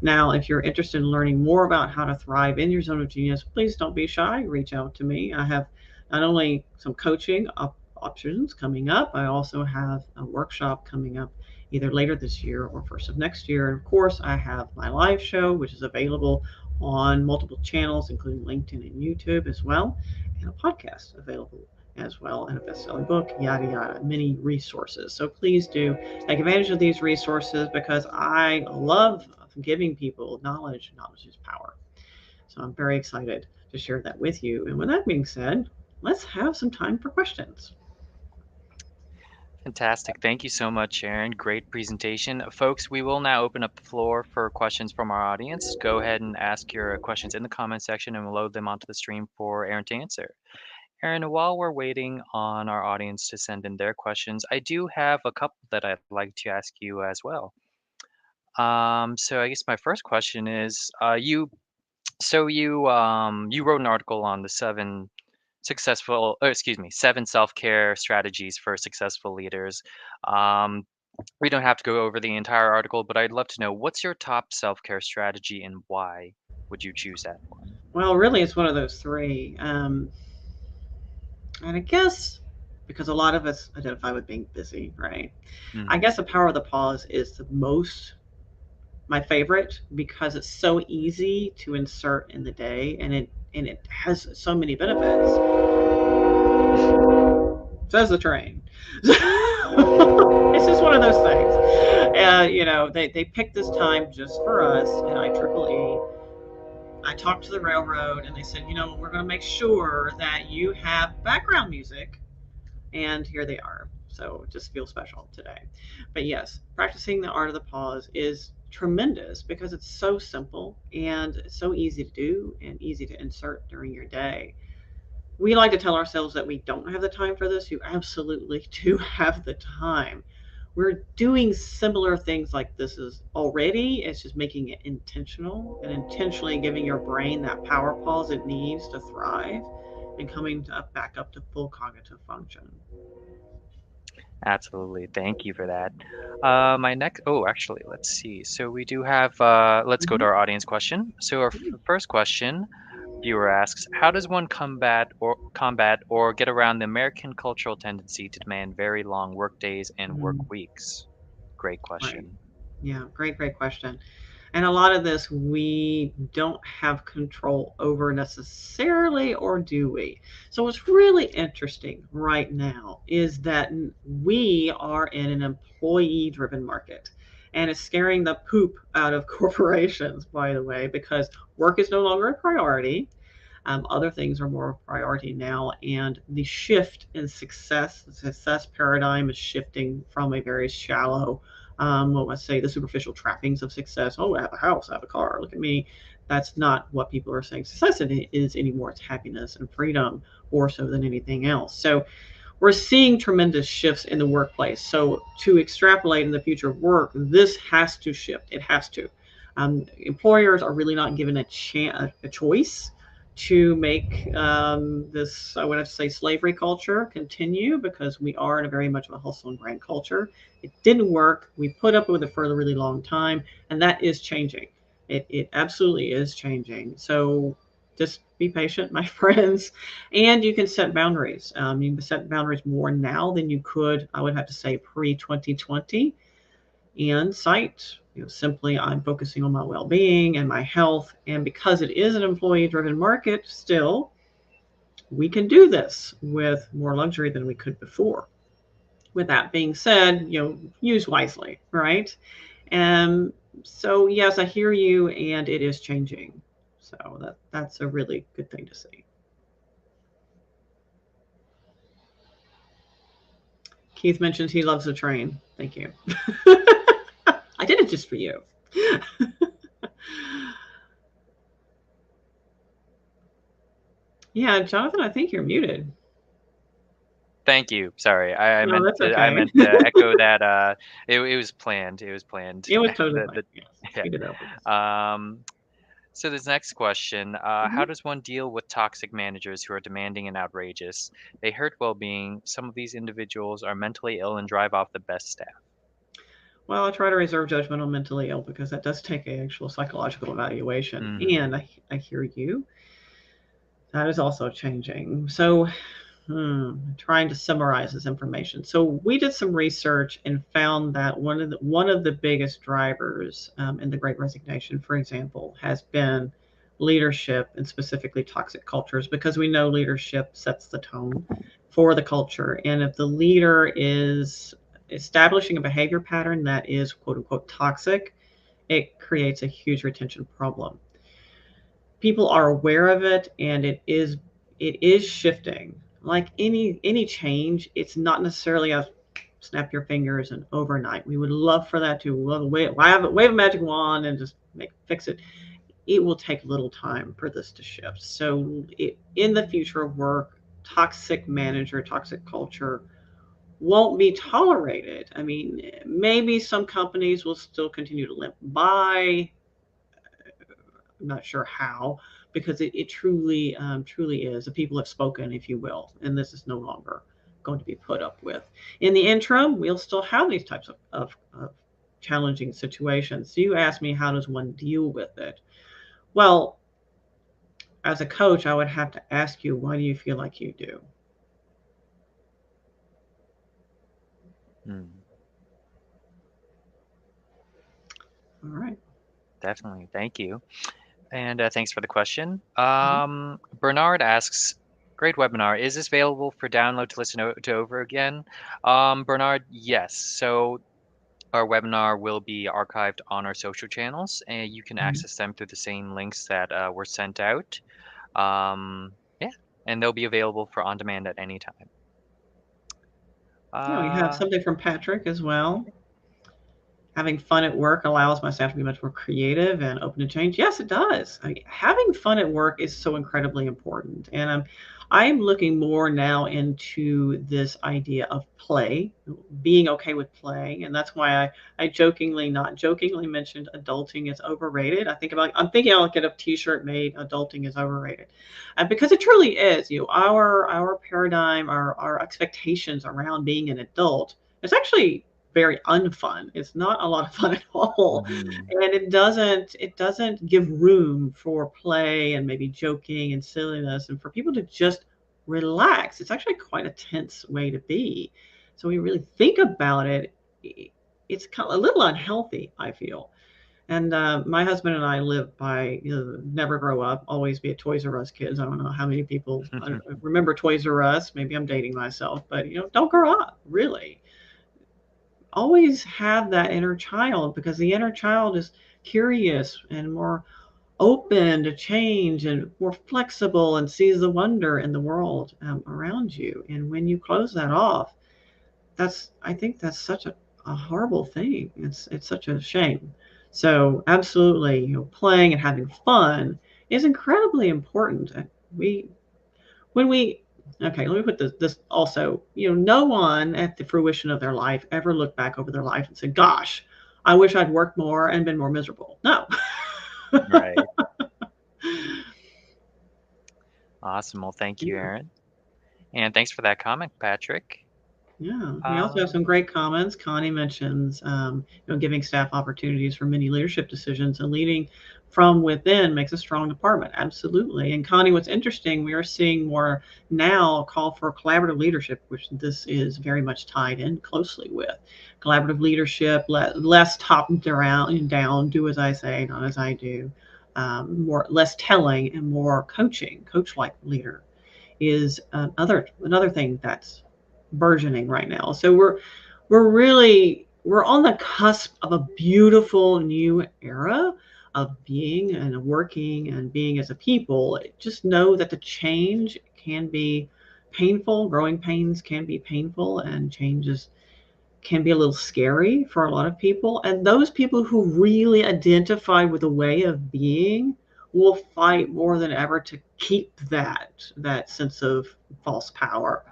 Now, if you're interested in learning more about how to thrive in your zone of genius, please don't be shy. Reach out to me. I have not only some coaching options coming up, I also have a workshop coming up either later this year or first of next year. And of course, I have my live show, which is available on multiple channels, including LinkedIn and YouTube as well, and a podcast available as well, and a best-selling book, yada yada, many resources. So please do take advantage of these resources because I love giving people knowledge. Knowledge is power. So I'm very excited to share that with you. And with that being said, let's have some time for questions. Fantastic. Thank you so much, Sharon. Great presentation. Folks, we will now open up the floor for questions from our audience. Go ahead and ask your questions in the comment section and we'll load them onto the stream for Aaron to answer. Aaron, while we're waiting on our audience to send in their questions, I do have a couple that I'd like to ask you as well. So I guess my first question is, you wrote an article on the seven self-care strategies for successful leaders. Um, we don't have to go over the entire article, but I'd love to know what's your top self-care strategy and why would you choose that one? Well, really, it's one of those three. And I guess because a lot of us identify with being busy, right? I Mm, guess the power of the pause is the most my favorite because it's so easy to insert in the day and it has so many benefits. Says the train. It's just one of those things. They picked this time just for us in IEEE. I talked to the railroad and they said, we're going to make sure that you have background music. And here they are. So it just feels special today. But yes, practicing the art of the pause is tremendous because it's so simple and so easy to do and easy to insert during your day. We like to tell ourselves that we don't have the time for this. You absolutely do have the time. We're doing similar things like this is already. It's just making it intentional and intentionally giving your brain that power pause it needs to thrive and coming back up to full cognitive function. absolutely. Thank you for that. Actually, let's see. So we do have, let's go to Mhm. our audience question. So our first question, viewer asks, how does one combat or get around the American cultural tendency to demand very long work days and work Mhm. weeks? Great Right. question. Yeah. Great, great question. And a lot of this we don't have control over necessarily, or do we? So, what's really interesting right now is that we are in an employee driven market. And it's scaring the poop out of corporations, by the way, because work is no longer a priority. Other things are more priority now, and the shift in the success paradigm is shifting from a very shallow, let's say the superficial trappings of success. Oh, I have a house, I have a car, look at me. That's not what people are saying success is anymore. It's happiness and freedom more so than anything else. So we're seeing tremendous shifts in the workplace. So to extrapolate in the future of work, this has to shift. It has to. Employers are really not given a choice to make this, I would have to say, slavery culture continue because we are in a very much of a hustle and grind culture. It didn't work. We put up with it for a really long time, and that is changing. It absolutely is changing. So just be patient, my friends, and you can set boundaries. You can set boundaries more now than you could, I would have to say, pre 2020. And cite, simply I'm focusing on my well-being and my health. And because it is an employee-driven market, still we can do this with more luxury than we could before. With that being said, use wisely, right? And so yes, I hear you, and it is changing. So that's a really good thing to see. Keith mentions he loves the train. Thank you. I did it just for you. Yeah, Jonathan, I think you're muted. Thank you. Sorry, I No, meant that's to I okay. meant to echo that. It was planned. It was planned. It was totally fine. The Yes, yeah. we did that on purpose. Um, So this next question, how Mhm. does one deal with toxic managers who are demanding and outrageous? They hurt well-being. Some of these individuals are mentally ill and drive off the best staff. Well, I try to reserve judgment on mentally ill because that does take an actual psychological evaluation. Hmm. And I hear you. That is also changing. So, trying to summarize this information. So we did some research and found that one of the biggest drivers in the Great Resignation, for example, has been leadership and specifically toxic cultures, because we know leadership sets the tone for the culture. And if the leader is establishing a behavior pattern that is quote unquote toxic, it creates a huge retention problem. People are aware of it, and it is shifting. Like any change, it's not necessarily a snap your fingers and overnight. We would love for that to wave a magic wand and just fix it. It will take a little time for this to shift. So in the future of work, toxic culture won't be tolerated. I mean, maybe some companies will still continue to limp by. I'm not sure how, because it truly is. The people have spoken, if you will, and this is no longer going to be put up with. In the interim, we'll still have these types of challenging situations. So you asked me, how does one deal with it? Well, as a coach, I would have to ask you, why do you feel like you do? Mm, All right. definitely. Thank you. And thanks for the question. Mhm. Bernard asks, great webinar. Is this available for download to listen to over again? Bernard, yes. So our webinar will be archived on our social channels, and you can Mhm. access them through the same links that were sent out. Yeah, and they'll be available for on demand at any time. We have Uh, something from Patrick as well. Having fun at work allows my staff to be much more creative and open to change. Yes, it does. I mean, having fun at work is so incredibly important. And I'm looking more now into this idea of play, being okay with play. And that's why I jokingly, not jokingly, mentioned adulting is overrated. I'm thinking I'll get a t-shirt made, adulting is overrated. Because it truly is. Our paradigm, our expectations around being an adult, it's actually very unfun. It's not a lot of fun at all. mhm. And it doesn't give room for play and maybe joking and silliness and for people to just relax. It's actually quite a tense way to be. So when you really think about it, it's kind of a little unhealthy, I feel. And my husband and I live by, never grow up, always be a Toys R Us kids. I don't know how many people remember Toys R Us. Maybe I'm dating myself, but don't grow up, really. Always have that inner child, because the inner child is curious and more open to change and more flexible and sees the wonder in the world around you. And when you close that off, I think that's such a horrible thing. It's such a shame. So absolutely, playing and having fun is incredibly important. We when we Okay, let me put this also. No one at the fruition of their life ever looked back over their life and said, gosh, I wish I'd worked more and been more miserable. No. Right. Awesome. Well, thank you, Yeah. Aaron. And thanks for that comment, Patrick. Yeah, we also have Uh, some great comments. Connie mentions, giving staff opportunities for many leadership decisions, and leading from within makes a strong department. Absolutely. And Connie, what's interesting, we are seeing more now call for collaborative leadership, which this is very much tied in closely with collaborative leadership, less top down, do as I say, not as I do, less telling and more coach-like leader is another thing that's burgeoning right now. So we're on the cusp of a beautiful new era of being and working and being as a people. Just know that the change can be painful. Growing pains can be painful, and changes can be a little scary for a lot of people. And those people who really identify with a way of being will fight more than ever to keep that sense of false power.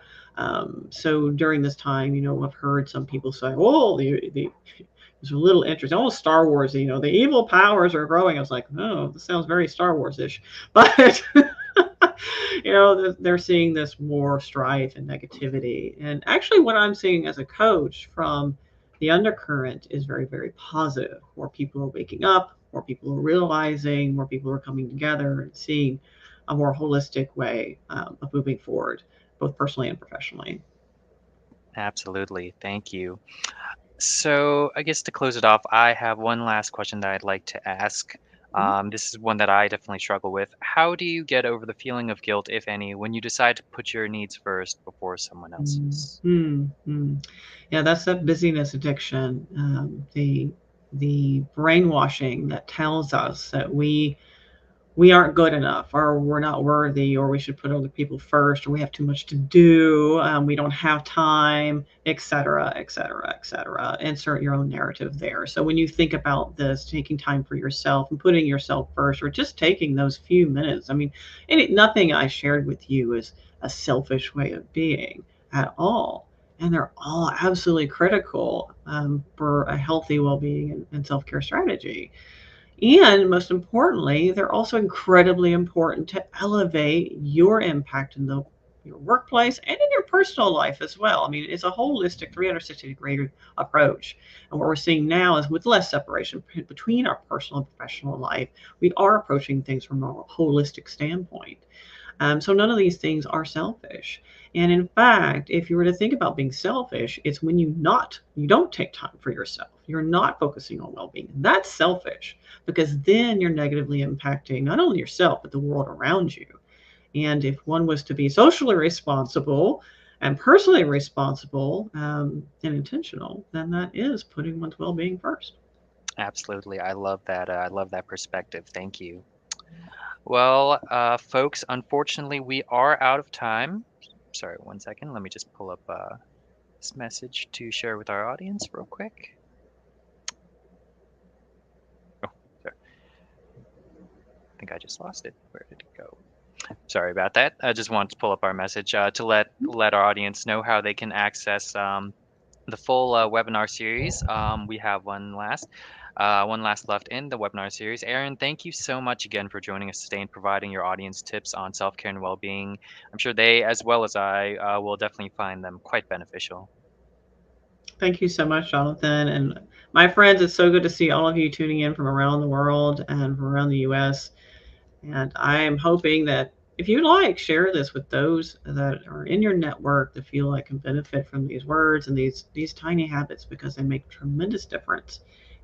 So during this time, I've heard some people say, "Oh, It's a little interesting, almost Star Wars. The evil powers are growing. I was like, oh, this sounds very Star Wars-ish. But they're seeing this more strife and negativity. And actually, what I'm seeing as a coach from the undercurrent is very, very positive. More people are waking up, more people are realizing, more people are coming together and seeing a more holistic way of moving forward, both personally and professionally. Absolutely. Thank you. So, I guess to close it off, I have one last question that I'd like to ask. Mhm. This is one that I definitely struggle with. How do you get over the feeling of guilt, if any, when you decide to put your needs first before someone else's? Mm. Yeah, that's that busyness addiction. The brainwashing that tells us that we aren't good enough, or we're not worthy, or we should put other people first, or we have too much to do, we don't have time, etc., etc., etc. Insert your own narrative there. So when you think about this, taking time for yourself and putting yourself first, or just taking those few minutes, I mean, nothing I shared with you is a selfish way of being at all. And they're all absolutely critical for a healthy well-being and self-care strategy. And most importantly, they're also incredibly important to elevate your impact in your workplace and in your personal life as well. I mean, it's a holistic 360-degree approach. And what we're seeing now is with less separation between our personal and professional life, we are approaching things from a holistic standpoint. So none of these things are selfish. And in fact, if you were to think about being selfish, it's when you don't take time for yourself. You're not focusing on well-being. That's selfish, because then you're negatively impacting not only yourself, but the world around you. And if one was to be socially responsible and personally responsible and intentional, then that is putting one's well-being first. Absolutely. I love that. I love that perspective. Thank you. Well, folks, unfortunately, we are out of time. Sorry, one second. Let me just pull up this message to share with our audience real quick. Oh, sorry. I think I just lost it. Where did it go? Sorry about that. I just wanted to pull up our message to let our audience know how they can access the full webinar series. We have one last left in the webinar series. Erin, thank you so much again for joining us today and providing your audience tips on self-care and well-being. I'm sure they, as well as I, will definitely find them quite beneficial. Thank you so much, Jonathan. And my friends, it's so good to see all of you tuning in from around the world and from around the US. And I am hoping that if you like, share this with those that are in your network that feel like can benefit from these words and these tiny habits, because they make tremendous difference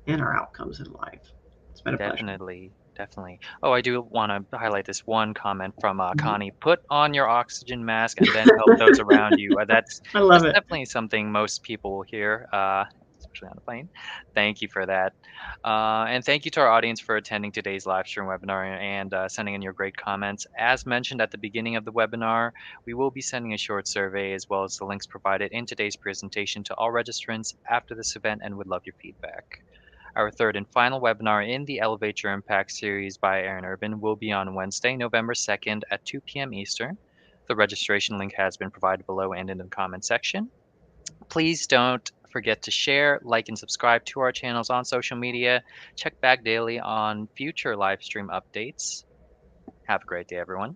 in our outcomes in life. It's been a pleasure. Definitely, definitely. Oh, I do want to highlight this one comment from Mhm. Connie. Put on your oxygen mask and then help those around you. I love That's it. definitely something most people will hear, especially on a plane. Thank you for that, and thank you to our audience for attending today's live stream webinar and sending in your great comments. As mentioned at the beginning of the webinar, we will be sending a short survey as well as the links provided in today's presentation to all registrants after this event, and would love your feedback. Our third and final webinar in the Elevate Your Impact series by Erin Urban will be on Wednesday, November 2nd at 2 p.m. Eastern. The registration link has been provided below and in the comment section. Please don't forget to share, like, and subscribe to our channels on social media. Check back daily on future live stream updates. Have a great day, everyone.